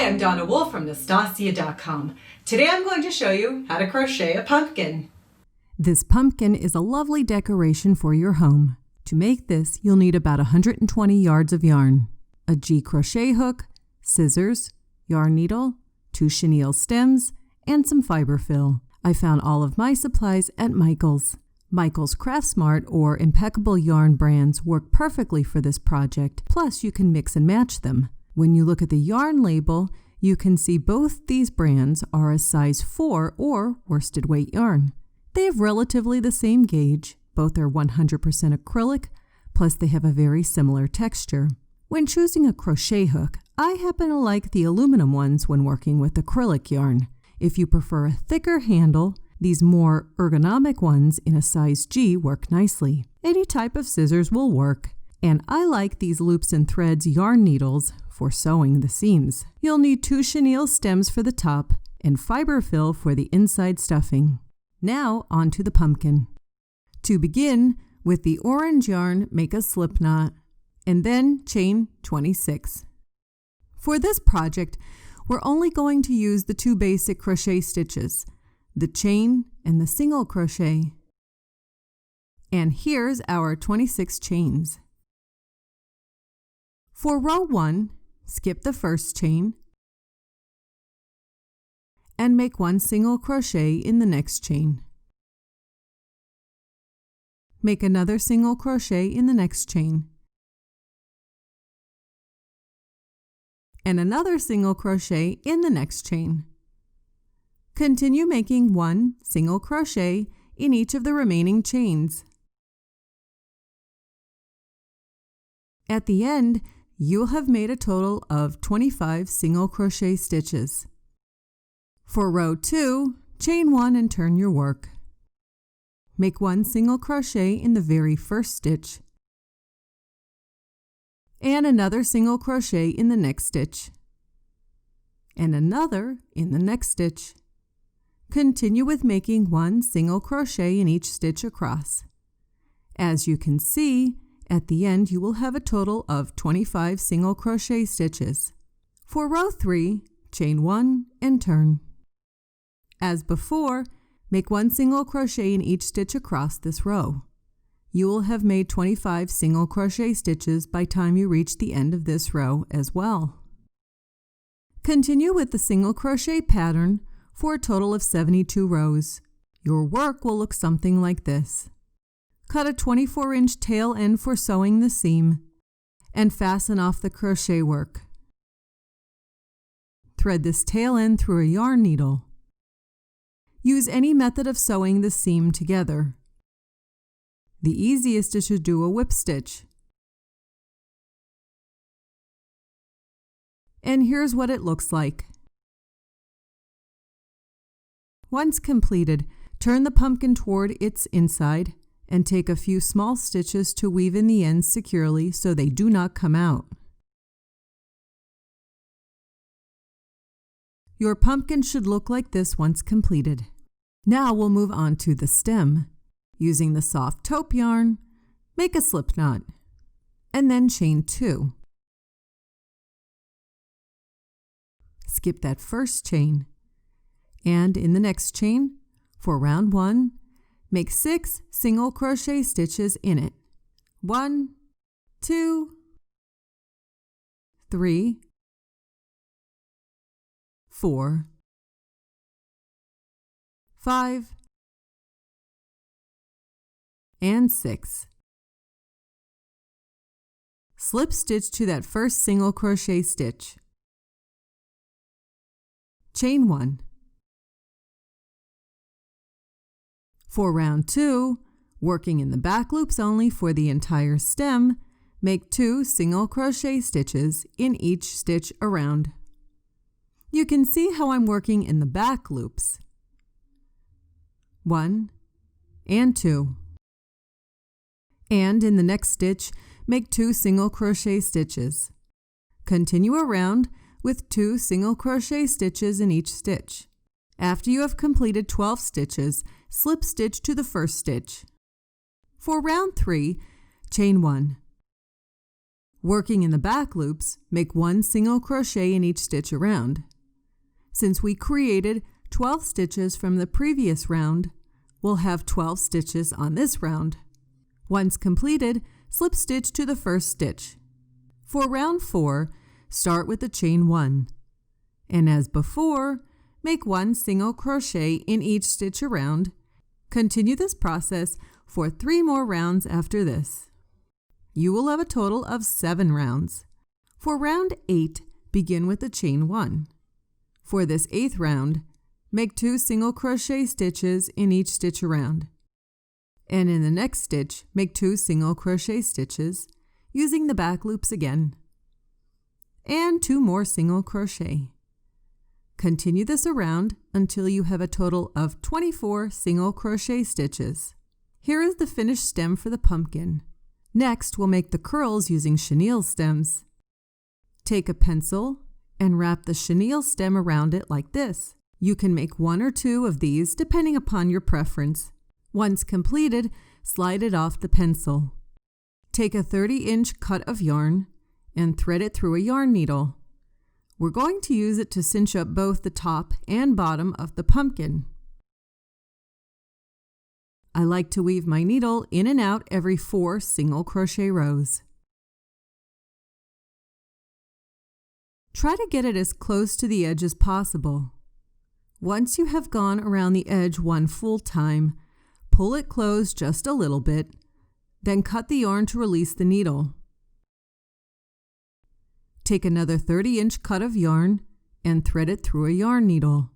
I'm Donna Wolf from Nastasia.com. Today I'm going to show you how to crochet a pumpkin. This pumpkin is a lovely decoration for your home. To make this, you'll need about 120 yards of yarn, a G crochet hook, scissors, yarn needle, 2 chenille stems, and some fiber fill. I found all of my supplies at Michael's. Michael's Craft Smart or Impeccable Yarn brands work perfectly for this project, plus you can mix and match them. When you look at the yarn label, you can see both these brands are a size 4 or worsted weight yarn. They have relatively the same gauge, both are 100% acrylic, plus they have a very similar texture. When choosing a crochet hook, I happen to like the aluminum ones when working with acrylic yarn. If you prefer a thicker handle, these more ergonomic ones in a size G work nicely. Any type of scissors will work, and I like these loops and threads yarn needles for sewing the seams. You'll need 2 chenille stems for the top and fiber fill for the inside stuffing. Now onto the pumpkin. To begin, with the orange yarn, make a slip knot and then chain 26. For this project, we're only going to use the 2 basic crochet stitches, the chain and the single crochet. And here's our 26 chains. For row 1, skip the first chain and make 1 single crochet in the next chain. Make another single crochet in the next chain and another single crochet in the next chain. Continue making 1 single crochet in each of the remaining chains. At the end, you'll have made a total of 25 single crochet stitches. For row 2, chain 1 and turn your work. Make 1 single crochet in the very first stitch and another single crochet in the next stitch and another in the next stitch. Continue with making 1 single crochet in each stitch across. As you can see, at the end you will have a total of 25 single crochet stitches. For row 3, chain 1 and turn. As before, make 1 single crochet in each stitch across this row. You will have made 25 single crochet stitches by time you reach the end of this row as well. Continue with the single crochet pattern for a total of 72 rows. Your work will look something like this. Cut a 24-inch tail end for sewing the seam and fasten off the crochet work. Thread this tail end through a yarn needle. Use any method of sewing the seam together. The easiest is to do a whip stitch. And here's what it looks like. Once completed, turn the pumpkin toward its inside and take a few small stitches to weave in the ends securely so they do not come out. Your pumpkin should look like this once completed. Now we'll move on to the stem. Using the soft taupe yarn, make a slip knot and then chain 2. Skip that first chain and in the next chain, for round 1, make 6 single crochet stitches in it. 1, 2, 3, 4, 5, and 6. Slip stitch to that first single crochet stitch. Chain 1. For round 2, working in the back loops only for the entire stem, make 2 single crochet stitches in each stitch around. You can see how I'm working in the back loops. 1 and 2. And in the next stitch, make 2 single crochet stitches. Continue around with 2 single crochet stitches in each stitch. After you have completed 12 stitches, slip stitch to the first stitch. For round 3, chain 1. Working in the back loops, make 1 single crochet in each stitch around. Since we created 12 stitches from the previous round, we'll have 12 stitches on this round. Once completed, slip stitch to the first stitch. For round 4, start with the chain 1. And as before, make 1 single crochet in each stitch around. Continue this process for 3 more rounds after this. You will have a total of 7 rounds. For round 8, begin with the chain 1. For this 8th round, make 2 single crochet stitches in each stitch around. And in the next stitch, make 2 single crochet stitches using the back loops again. And 2 more single crochet. Continue this around until you have a total of 24 single crochet stitches. Here is the finished stem for the pumpkin. Next, we'll make the curls using chenille stems. Take a pencil and wrap the chenille stem around it like this. You can make 1 or 2 of these depending upon your preference. Once completed, slide it off the pencil. Take a 30-inch cut of yarn and thread it through a yarn needle. We're going to use it to cinch up both the top and bottom of the pumpkin. I like to weave my needle in and out every 4 single crochet rows. Try to get it as close to the edge as possible. Once you have gone around the edge 1 full time, pull it closed just a little bit, then cut the yarn to release the needle. Take another 30-inch cut of yarn and thread it through a yarn needle.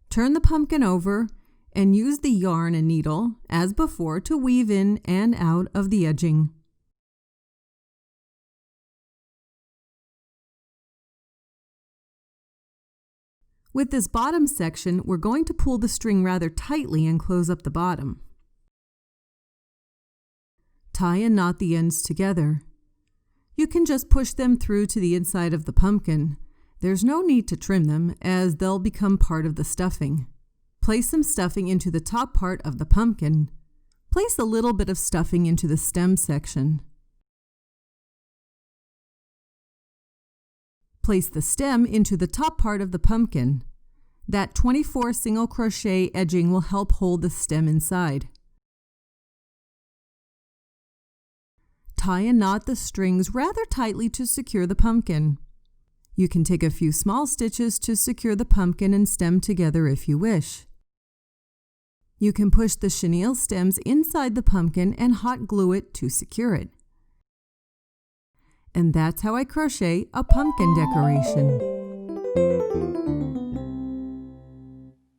Turn the pumpkin over and use the yarn and needle, as before, to weave in and out of the edging. With this bottom section, we're going to pull the string rather tightly and close up the bottom. Tie and knot the ends together. You can just push them through to the inside of the pumpkin. There's no need to trim them, as they'll become part of the stuffing. Place some stuffing into the top part of the pumpkin. Place a little bit of stuffing into the stem section. Place the stem into the top part of the pumpkin. That 24 single crochet edging will help hold the stem inside. Tie and knot the strings rather tightly to secure the pumpkin. You can take a few small stitches to secure the pumpkin and stem together if you wish. You can push the chenille stems inside the pumpkin and hot glue it to secure it. And that's how I crochet a pumpkin decoration.